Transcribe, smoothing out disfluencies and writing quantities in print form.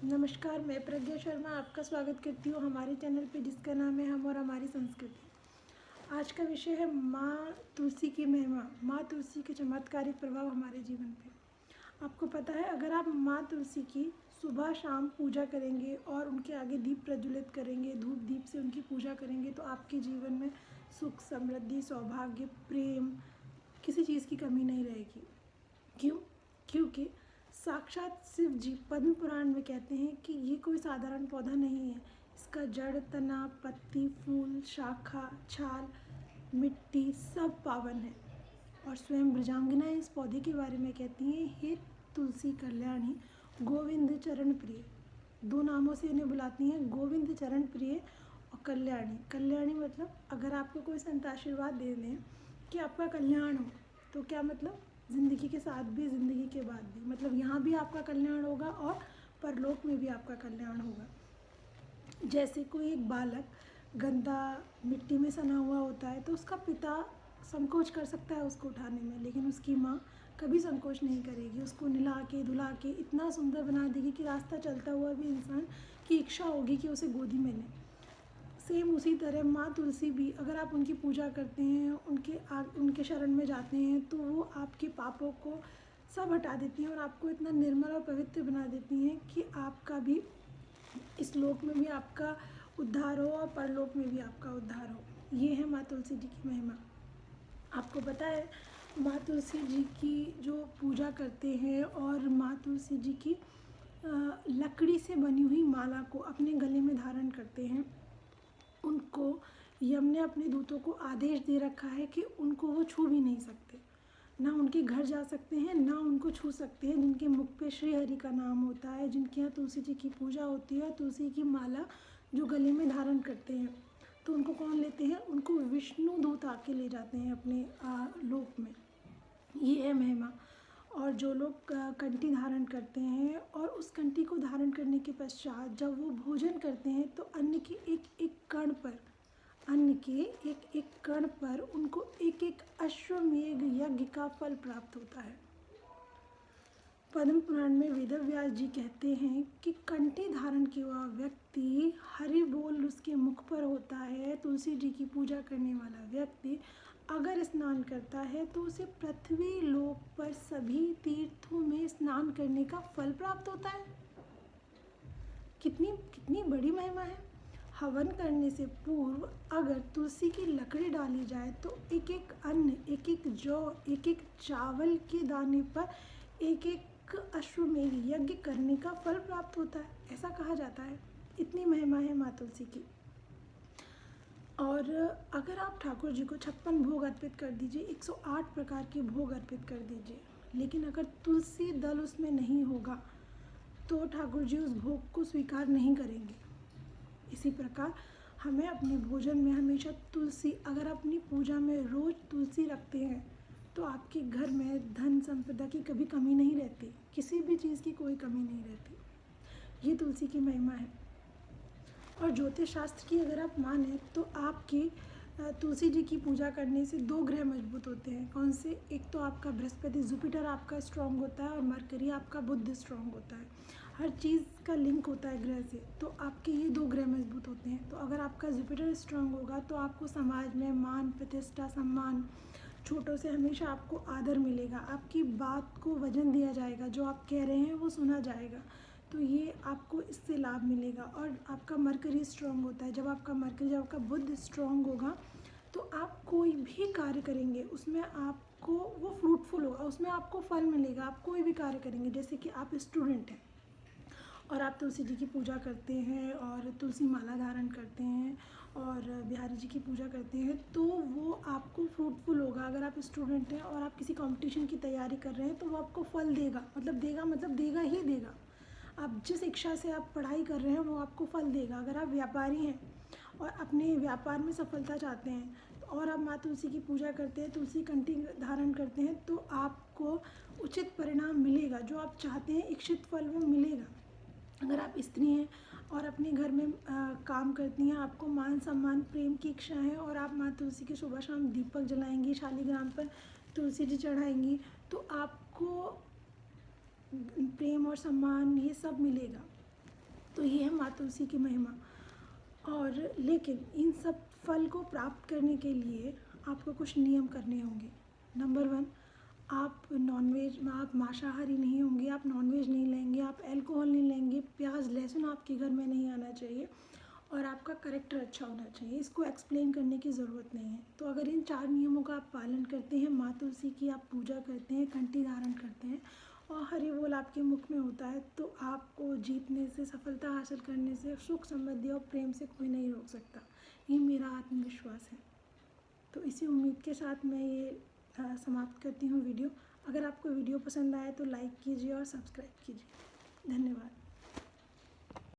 नमस्कार, मैं प्रज्ञा शर्मा आपका स्वागत करती हूँ हमारे चैनल पे जिसका नाम है हम और हमारी संस्कृति। आज का विषय है माँ तुलसी की महिमा, माँ तुलसी के चमत्कारिक प्रभाव हमारे जीवन पे। आपको पता है, अगर आप माँ तुलसी की सुबह शाम पूजा करेंगे और उनके आगे दीप प्रज्वलित करेंगे, धूप दीप से उनकी पूजा करेंगे तो आपके जीवन में सुख, समृद्धि, सौभाग्य, प्रेम, किसी चीज़ की कमी नहीं रहेगी। क्यों? क्योंकि साक्षात शिव जी पद्म पुराण में कहते हैं कि ये कोई साधारण पौधा नहीं है। इसका जड़, तना, पत्ती, फूल, शाखा, छाल, मिट्टी सब पावन है। और स्वयं ब्रजांगना इस पौधे के बारे में कहती हैं, हे तुलसी कल्याणी, गोविंद चरण प्रिय। दो नामों से इन्हें बुलाती हैं, गोविंद चरण प्रिय और कल्याणी। कल्याणी मतलब अगर आपको कोई संत आशीर्वाद दे दें कि आपका कल्याण हो, तो क्या मतलब ज़िंदगी के साथ भी, ज़िंदगी के बाद भी, मतलब यहाँ भी आपका कल्याण होगा और परलोक में भी आपका कल्याण होगा। जैसे कोई एक बालक गंदा मिट्टी में सना हुआ होता है तो उसका पिता संकोच कर सकता है उसको उठाने में, लेकिन उसकी माँ कभी संकोच नहीं करेगी। उसको नहला के धुला के इतना सुंदर बना देगी कि रास्ता चलता हुआ भी इंसान की इच्छा होगी कि उसे गोदी में लें। सेम उसी तरह माँ तुलसी भी, अगर आप उनकी पूजा करते हैं, उनके शरण में जाते हैं तो वो आपके पापों को सब हटा देती हैं और आपको इतना निर्मल और पवित्र बना देती हैं कि आपका भी इस लोक में भी आपका उद्धार हो और परलोक में भी आपका उद्धार हो। ये है माँ तुलसी जी की महिमा। आपको पता है, माँ तुलसी जी की जो पूजा करते हैं और माँ तुलसी जी की लकड़ी से बनी हुई माला को अपने गले में धारण करते हैं, उनको यम ने अपने दूतों को आदेश दे रखा है कि उनको वो छू भी नहीं सकते, ना उनके घर जा सकते हैं, ना उनको छू सकते हैं। जिनके मुख पे श्री हरि का नाम होता है, जिनके यहाँ तुलसी जी की पूजा होती है, तुलसी की माला जो गले में धारण करते हैं, तो उनको कौन लेते हैं? उनको विष्णु दूत आके ले जाते हैं अपने लोक में। ये है महिमा। और जो लोग कंठी धारण करते हैं और उस कंठी को धारण करने के पश्चात जब वो भोजन करते हैं तो अन्न के एक एक कण पर उनको एक एक अश्वमेध यज्ञ का फल प्राप्त होता है। पद्म पुराण में वेदव्यास जी कहते हैं कि कंठी धारण किया हुआ व्यक्ति, हरि बोल उसके मुख पर होता है, तुलसी जी की पूजा करने वाला व्यक्ति अगर स्नान करता है तो उसे पृथ्वी लोक पर सभी तीर्थों में स्नान करने का फल प्राप्त होता है। कितनी कितनी बड़ी महिमा है। हवन करने से पूर्व अगर तुलसी की लकड़ी डाली जाए तो एक एक अन्न, एक एक जौ, एक एक चावल के दाने पर एक एक अश्वमेध यज्ञ करने का फल प्राप्त होता है, ऐसा कहा जाता है। इतनी महिमा है माँ तुलसी की। और अगर आप ठाकुर जी को 56 भोग अर्पित कर दीजिए, 108 प्रकार के भोग अर्पित कर दीजिए, लेकिन अगर तुलसी दल उसमें नहीं होगा तो ठाकुर जी उस भोग को स्वीकार नहीं करेंगे। इसी प्रकार हमें अपने भोजन में हमेशा तुलसी, अगर अपनी पूजा में रोज़ तुलसी रखते हैं तो आपके घर में धन संपदा की कभी कमी नहीं रहती, किसी भी चीज़ की कोई कमी नहीं रहती। ये तुलसी की महिमा है। और ज्योतिष शास्त्र की अगर आप माने तो आपकी तुलसी जी की पूजा करने से 2 ग्रह मजबूत होते हैं। कौन से? एक तो आपका बृहस्पति, जुपिटर आपका स्ट्रांग होता है और मरकरी आपका बुध स्ट्रांग होता है। हर चीज़ का लिंक होता है ग्रह से, तो आपके ये 2 ग्रह मजबूत होते हैं। तो अगर आपका जुपिटर स्ट्रांग होगा तो आपको समाज में मान प्रतिष्ठा, सम्मान, छोटों से हमेशा आपको आदर मिलेगा, आपकी बात को वजन दिया जाएगा, जो आप कह रहे हैं वो सुना जाएगा। तो ये आपको इससे लाभ मिलेगा। और आपका मरकरी स्ट्रांग होता है, जब आपका बुध स्ट्रांग होगा तो आप कोई भी कार्य करेंगे उसमें आपको वो फ्रूटफुल होगा, उसमें आपको फल मिलेगा। आप कोई भी कार्य करेंगे, जैसे कि आप स्टूडेंट हैं और आप तुलसी जी की पूजा करते हैं और तुलसी माला धारण करते हैं और बिहारी जी की पूजा करते हैं, तो वो आपको फ्रूटफुल होगा। अगर आप स्टूडेंट हैं और आप किसी कंपटीशन की तैयारी कर रहे हैं तो वो आपको फल देगा, मतलब देगा ही देगा। आप जिस इच्छा से आप पढ़ाई कर रहे हैं वो आपको फल देगा। अगर आप व्यापारी हैं और अपने व्यापार में सफलता चाहते हैं और आप माँ तुलसी की पूजा करते हैं, तुलसी कंठी धारण करते हैं, तो आपको उचित परिणाम मिलेगा। जो आप चाहते हैं इच्छित फल वो मिलेगा। अगर आप स्त्री हैं और अपने घर में काम करती हैं, आपको मान सम्मान प्रेम की इच्छा है और आप माँ तुलसी के सुबह शाम दीपक जलाएंगी, शालिग्राम पर तुलसी जी चढ़ाएंगी, तो आपको प्रेम और सम्मान ये सब मिलेगा। ये है माँ तुलसी की महिमा। और लेकिन इन सब फल को प्राप्त करने के लिए आपको कुछ नियम करने होंगे। नंबर 1, आप मांसाहारी नहीं होंगे, आप नॉनवेज नहीं लेंगे, आप अल्कोहल नहीं लेंगे, प्याज लहसुन आपके घर में नहीं आना चाहिए, और आपका कैरेक्टर अच्छा होना चाहिए। इसको एक्सप्लेन करने की ज़रूरत नहीं है। तो अगर इन 4 नियमों का आप पालन करते हैं, माँ तुलसी की आप पूजा करते हैं, कंठी धारण करते हैं और हरि बोल आपके मुख में होता है, तो आपको जीतने से, सफलता हासिल करने से, सुख समृद्धि और प्रेम से कोई नहीं रोक सकता। ये मेरा आत्मविश्वास है। तो इसी उम्मीद के साथ मैं ये समाप्त करती हूँ वीडियो। अगर आपको वीडियो पसंद आए तो लाइक कीजिए और सब्सक्राइब कीजिए। धन्यवाद।